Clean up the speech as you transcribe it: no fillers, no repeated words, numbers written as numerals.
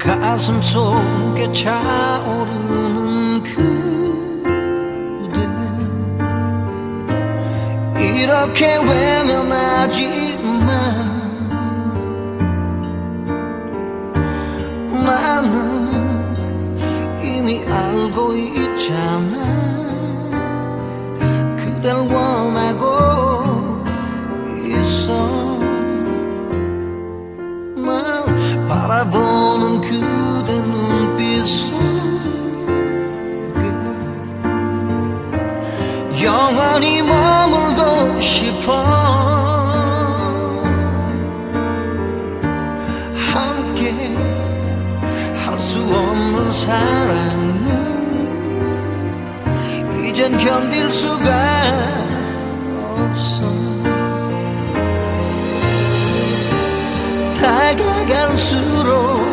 가슴 속에 차오르는 그대 이렇게 외면하지만 나는 이미 알고 있잖아 그댈 원하고 있어 날 바라보는 그대 눈빛 속에 영원히 머물고 싶어 함께 할 수 없는 사랑은 이젠 견딜 수가 없어 다가갈수록